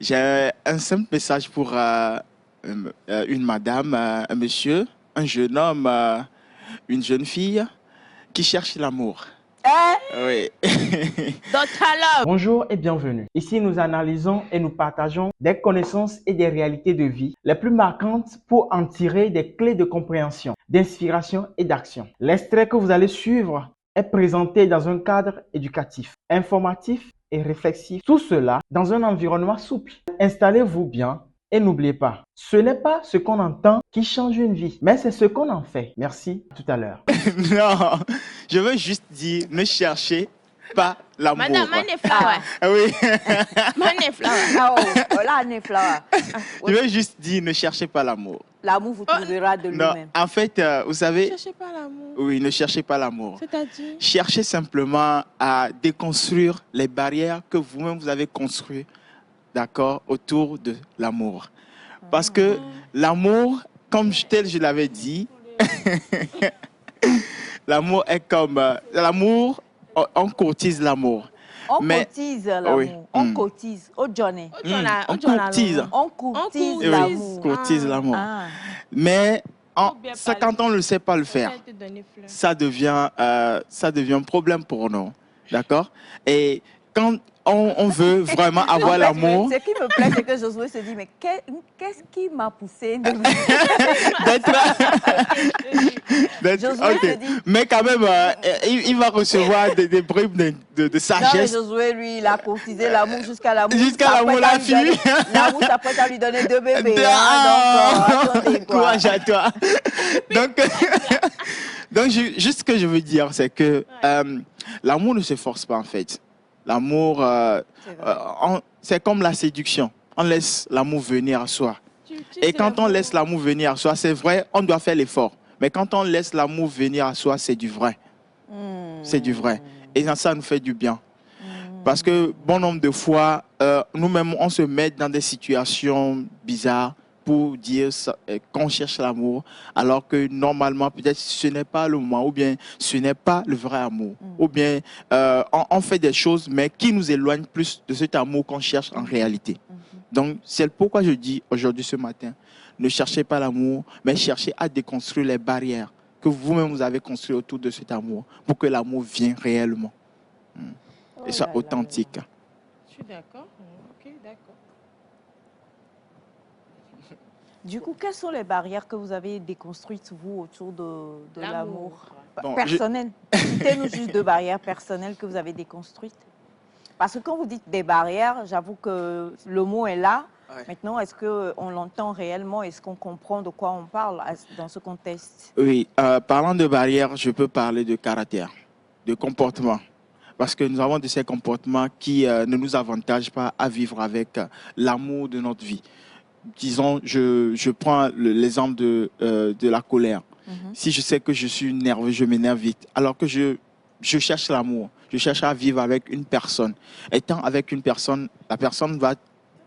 J'ai un simple message pour une madame, un monsieur, un jeune homme, une jeune fille qui cherche l'amour. Oui. Bonjour et bienvenue. Ici, nous analysons et nous partageons des connaissances et des réalités de vie les plus marquantes pour en tirer des clés de compréhension, d'inspiration et d'action. L'extrait que vous allez suivre est présenté dans un cadre éducatif, informatif et réflexif. Tout cela dans un environnement souple. Installez-vous bien et n'oubliez pas, ce n'est pas ce qu'on entend qui change une vie, mais c'est ce qu'on en fait. Merci, à tout à l'heure. Non, je veux juste dire, ne cherchez pas l'amour. Madame, money flower. Oui. Money flower. Je veux juste dire, ne cherchez pas l'amour. L'amour vous trouvera de Non, lui-même. en fait, vous savez... Ne cherchez pas l'amour. Oui, ne cherchez pas l'amour. C'est-à-dire? Cherchez simplement à déconstruire les barrières que vous-même vous avez construites, d'accord, autour de l'amour. Parce que l'amour, comme je l'avais dit, l'amour est comme... l'amour, on courtise l'amour. On Mais- cotise l'amour. Oui. On cotise. Au Johnny. On courtise. On courtise Oui, l'amour. courtise l'amour. Ah. Mais Faut bien ça, parler. quand on ne le sait pas le faire, Faut te donner fleur. ça devient un problème pour nous. D'accord? Et quand on veut vraiment avoir l'amour, Ce qui me plaît, c'est que Josué se dit, mais qu'est-ce qui m'a poussé de d'être- Josué ok. se dit- Mais quand même, il va recevoir des bribes de Non, mais sagesse. Josué, lui, il a courtisé l'amour jusqu'à l'amour. Jusqu'à l'amour, s'apprête à la lui donner- fille. L'amour s'apprête à lui donner 2 bébés. Ah, attendez, quoi. courage à toi. Donc, juste ce que je veux dire, c'est que l'amour ne se force pas en fait. L'amour, C'est vrai. c'est comme la séduction. On laisse l'amour venir à soi. Et quand on laisse l'amour venir à soi, c'est vrai, on doit faire l'effort. Mais quand on laisse l'amour venir à soi, c'est du vrai. C'est du vrai. Et ça nous fait du bien. Parce que bon nombre de fois, nous-mêmes, on se met dans des situations bizarres pour dire qu'on cherche l'amour, alors que normalement, peut-être ce n'est pas le moment, ou bien ce n'est pas le vrai amour. Ou bien on fait des choses, mais qui nous éloignent plus de cet amour qu'on cherche en réalité. Donc, c'est pourquoi je dis aujourd'hui, ce matin, ne cherchez pas l'amour, mais cherchez à déconstruire les barrières que vous-même vous avez construites autour de cet amour, pour que l'amour vienne réellement et soit authentique. Je suis d'accord. Ok, d'accord. Du coup, quelles sont les barrières que vous avez déconstruites, vous, autour de l'amour Bon, personnel? Citez-nous juste 2 barrières personnelles que vous avez déconstruites. Parce que quand vous dites des barrières, j'avoue que le mot est là. Ouais. Maintenant, est-ce qu'on l'entend réellement? Est-ce qu'on comprend de quoi on parle dans ce contexte? Oui, parlant de barrières, je peux parler de caractère, de comportement. Parce que nous avons de ces comportements qui ne nous avantagent pas à vivre avec l'amour de notre vie. Disons, je prends l'exemple de la colère. Si je sais que je suis nerveux, je m'énerve vite. Alors que je cherche l'amour, je cherche à vivre avec une personne. Étant avec une personne, la personne va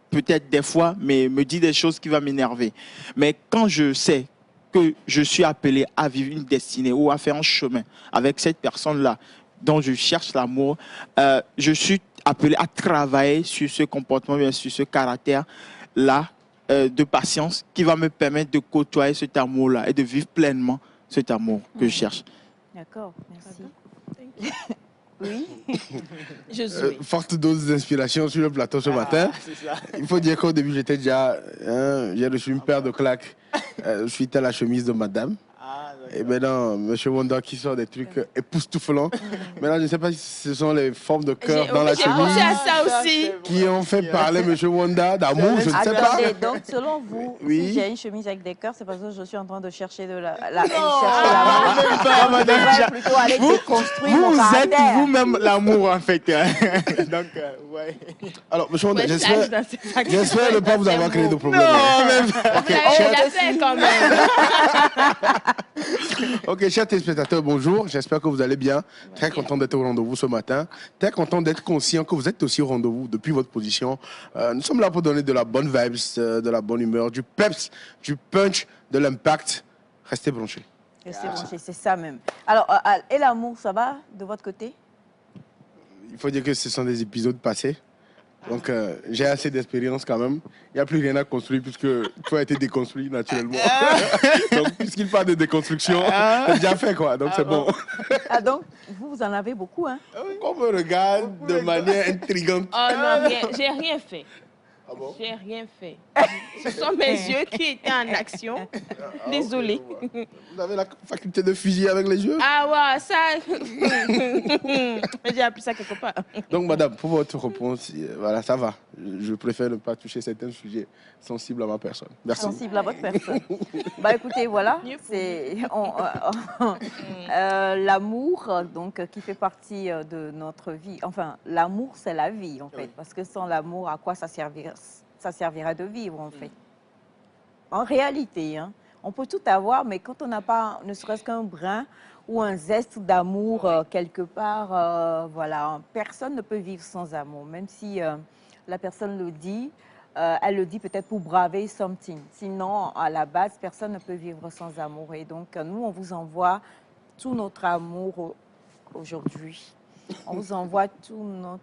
peut-être des fois me dire des choses qui vont m'énerver. Mais quand je sais que je suis appelé à vivre une destinée ou à faire un chemin avec cette personne-là dont je cherche l'amour, je suis appelé à travailler sur ce comportement, bien sur ce caractère-là de patience qui va me permettre de côtoyer cet amour-là et de vivre pleinement cet amour que je cherche. D'accord, merci. Oui. Je suis. Forte dose d'inspiration sur le plateau ce matin. Il faut dire qu'au début, j'étais déjà. J'ai reçu une paire de claques suite à la chemise de madame. Et maintenant, M. Wanda qui sort des trucs époustouflants. Maintenant, je ne sais pas si ce sont les formes de cœur dans la J'ai pensé chemise à ça aussi. qui ont fait parler M. Wanda d'amour, je ne sais pas. Attendez, donc selon vous, Oui. si j'ai une chemise avec des cœurs, c'est parce que je suis en train de chercher de l'amour. Ah, madame, Je devrais plutôt aller déconstruire mon Vous êtes caractère. vous-même l'amour en fait. Donc, ouais. Alors, M. Wanda, Ouais, j'espère ça, dans ces actions. j'espère ne pas vous avoir créé de problème. Non, même. Vous l'avez déjà fait quand même. Ok, chers téléspectateurs, bonjour. J'espère que vous allez bien. Très content d'être au rendez-vous ce matin. Très content d'être conscient que vous êtes aussi au rendez-vous depuis votre position. Nous sommes là pour donner de la bonne vibes, de la bonne humeur, du peps, du punch, de l'impact. Restez branchés. Restez branchés, c'est ça même. Alors, et l'amour, ça va de votre côté? Il faut dire que ce sont des épisodes passés. Donc, j'ai assez d'expérience quand même. Il n'y a plus rien à construire puisque tout a été déconstruit naturellement. Donc, puisqu'il parle de déconstruction, c'est déjà fait quoi. Donc, c'est bon. Ah, donc, vous en avez beaucoup, hein? On me regarde de manière intrigante. Oh non, j'ai rien fait. Ah bon? J'ai rien fait. Ce sont mes yeux qui étaient en action. Désolée. Vous avez la faculté de fusil avec les yeux? Ah ouais, ça... J'ai appris ça quelque part. Donc, madame, pour votre réponse, voilà, ça va. Je préfère ne pas toucher certains sujets sensibles à ma personne. Merci. Sensible à votre personne. Bah écoutez, voilà, c'est l'amour donc qui fait partie de notre vie. Enfin, l'amour c'est la vie en fait, Oui. parce que sans l'amour, à quoi ça servirait de vivre en fait. En réalité, hein, on peut tout avoir, mais quand on n'a pas, ne serait-ce qu'un brin ou un zeste d'amour quelque part, voilà, personne ne peut vivre sans amour, même si la personne le dit. Elle le dit peut-être pour braver something. Sinon, à la base, personne ne peut vivre sans amour. Et donc, nous, on vous envoie tout notre amour aujourd'hui. On vous envoie tout notre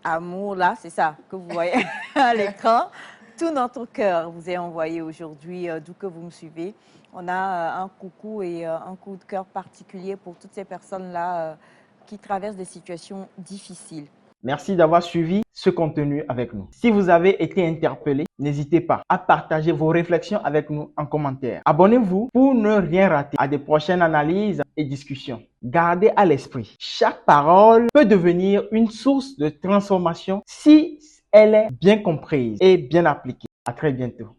amour, là, c'est ça que vous voyez à l'écran. Tout notre cœur vous est envoyé aujourd'hui, d'où que vous me suivez. On a un coucou et un coup de cœur particulier pour toutes ces personnes-là qui traversent des situations difficiles. Merci d'avoir suivi ce contenu avec nous. Si vous avez été interpellé, n'hésitez pas à partager vos réflexions avec nous en commentaire. Abonnez-vous pour ne rien rater à des prochaines analyses et discussions. Gardez à l'esprit, chaque parole peut devenir une source de transformation si elle est bien comprise et bien appliquée. À très bientôt.